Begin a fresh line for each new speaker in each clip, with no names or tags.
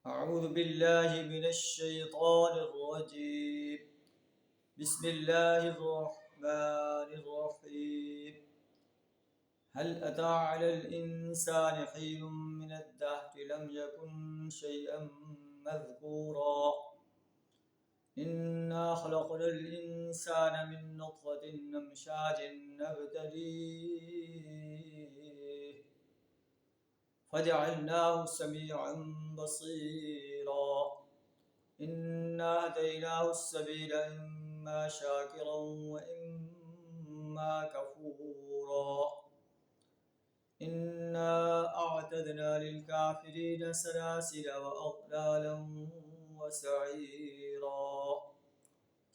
أعوذ بالله من الشيطان الرجيم. بسم الله الرحمن الرحيم. هل أتى على الإنسان حين من الدهر لم يكن شيئا مذكورا. إنا خلقنا الإنسان من نطفة أمشاج نبتليه فجعلناه سميعا بصيرا. إنا هديناه السبيل إما شاكرا وإما كفورا. إنا أعتدنا للكافرين سلاسل وأغلالا وسعيرا.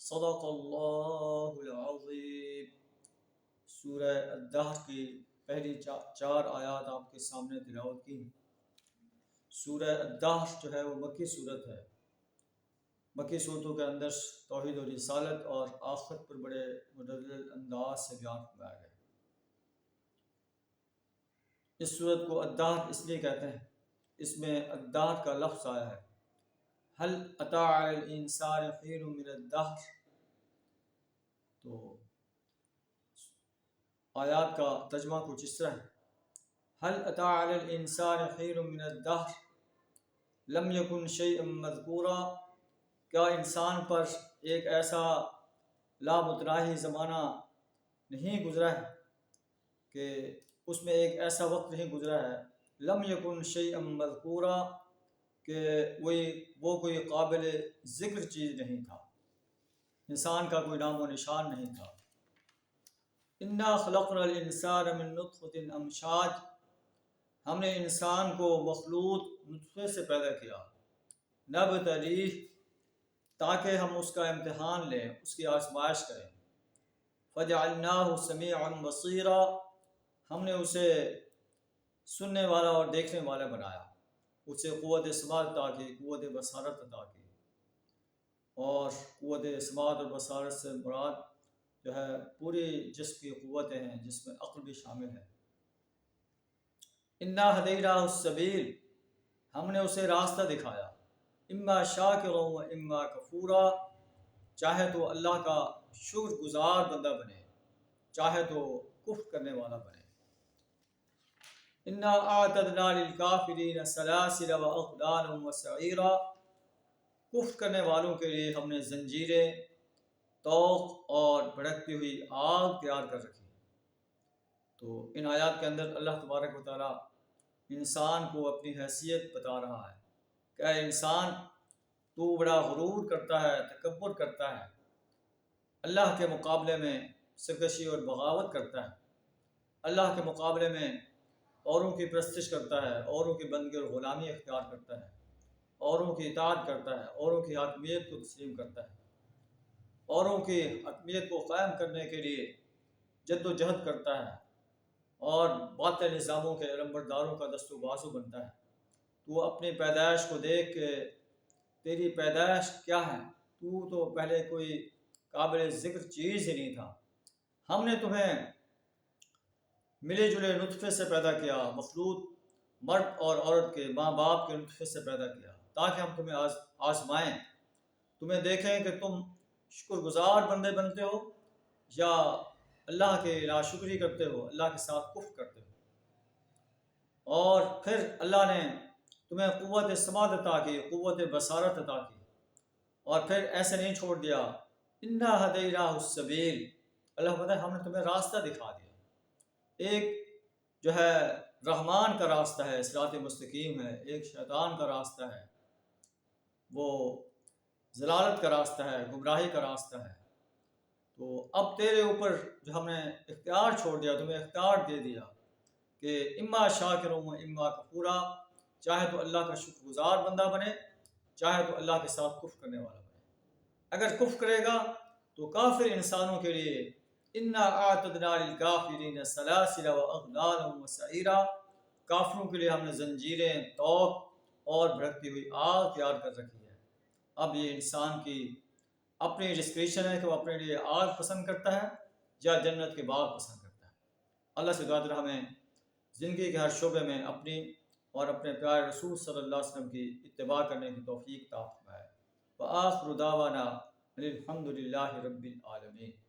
صدق اللہ العظیم. سورہ الدہر کی پہلی چار آیات آپ کے سامنے تلاوت کی. سورہ الدہر جو ہے وہ مکی صورت ہے. مکی صورتوں کے اندر توحید و رسالت اور آخرت پر بڑے مدلل انداز سے بیان کیا گیا. اس صورت کو الدہر اس لیے کہتے ہیں، اس میں الدہر کا لفظ آیا ہے. هل أتى على الإنسان حين من الدهر. تو آیات کا ترجمہ کچھ اس طرح ہے: هل أتى على الإنسان حين من الدهر لم يكن شيئا مذكورا. کیا انسان پر ایک ایسا لامتناہی زمانہ نہیں گزرا ہے کہ اس میں ایک ایسا وقت نہیں گزرا ہے لم يكن شيئا مذكورا کہ وہ کوئی قابل ذکر چیز نہیں تھا، انسان کا کوئی نام و نشان نہیں تھا. انا خلقنا الانسان من نطفة امشاج. ہم نے انسان کو مخلوط نطفے سے پیدا کیا. نبتلیہ، تاکہ ہم اس کا امتحان لیں، اس کی آزمائش کریں. فجعلناہ سمیعا بصیرا. ہم نے اسے سننے والا اور دیکھنے والا بنایا. اسے قوت سماعت عطا کی، قوت بصارت عطا کی. اور قوت سماعت اور بصارت سے مراد جو ہے پوری جسم کی قوتیں ہیں، جس میں عقل بھی شامل ہے. انا ہدیناہ السبیل. ہم نے اسے راستہ دکھایا. اما شاکرا و اما کفورا. چاہے تو اللہ کا شکر گزار بندہ بنے، چاہے تو کفر کرنے والا بنے. انا اعتدنا للکافرین سلاسل واغلالا وسعیرا. کفر کرنے والوں کے لیے ہم نے زنجیریں، طوق اور بھڑکتی ہوئی آگ تیار کر رکھی. تو ان آیات کے اندر اللہ تبارک و تعالیٰ انسان کو اپنی حیثیت بتا رہا ہے کہ اے انسان، تو بڑا غرور کرتا ہے، تکبر کرتا ہے، اللہ کے مقابلے میں سرکشی اور بغاوت کرتا ہے، اللہ کے مقابلے میں اوروں کی پرستش کرتا ہے، اوروں کی بندگی اور غلامی اختیار کرتا ہے، اوروں کی اطاعت کرتا ہے، اوروں کی حاکمیت کو تسلیم کرتا ہے، اوروں کی حاکمیت کو قائم کرنے کے لیے جد و جہد کرتا ہے اور باطل نظاموں کے علمبرداروں کا دست و بازو بنتا ہے. تو اپنی پیدائش کو دیکھ کے، تیری پیدائش کیا ہے، تو پہلے کوئی قابل ذکر چیز ہی نہیں تھا. ہم نے تمہیں ملے جلے نطفے سے پیدا کیا، مخلوط مرد اور عورت کے ماں باپ کے نطفے سے پیدا کیا، تاکہ ہم تمہیں آزمائیں، تمہیں دیکھیں کہ تم شکر گزار بندے بنتے ہو یا اللہ کے ناشکری کرتے ہو، اللہ کے ساتھ کفر کرتے ہو. اور پھر اللہ نے تمہیں قوت سماعت عطا کی، قوت بصارت عطا کی، اور پھر ایسے نہیں چھوڑ دیا. انا ہدیناہ السبیل. اللہ بتا ہے ہم نے تمہیں راستہ دکھا دیا. ایک جو ہے رحمان کا راستہ ہے، صراط مستقیم ہے، ایک شیطان کا راستہ ہے، وہ ضلالت کا راستہ ہے، گمراہی کا راستہ ہے. تو اب تیرے اوپر جو ہم نے اختیار چھوڑ دیا، تمہیں اختیار دے دیا کہ اما شاکر و اما کفورا. چاہے تو اللہ کا شکر گزار بندہ بنے، چاہے تو اللہ کے ساتھ کفر کرنے والا بنے. اگر کفر کرے گا تو کافر انسانوں کے لیے انا اعتدنا للکافرین سلاسل واغلالا وسعیرا. کافروں کے لیے ہم نے زنجیریں، طوق اور بھڑکتی ہوئی آگ تیار کر رکھی ہے. اب یہ انسان کی اپنی ڈسکریشن ہے کہ وہ اپنے لیے آگ پسند کرتا ہے یا جنت کے باغ پسند کرتا ہے. اللہ سے دعا ہمیں زندگی کے ہر شعبے میں اپنی اور اپنے پیارے رسول صلی اللہ علیہ وسلم کی اتباع کرنے کی توفیق عطا فرمائے۔ وآخر دعوانا الحمد للہ رب العالمین۔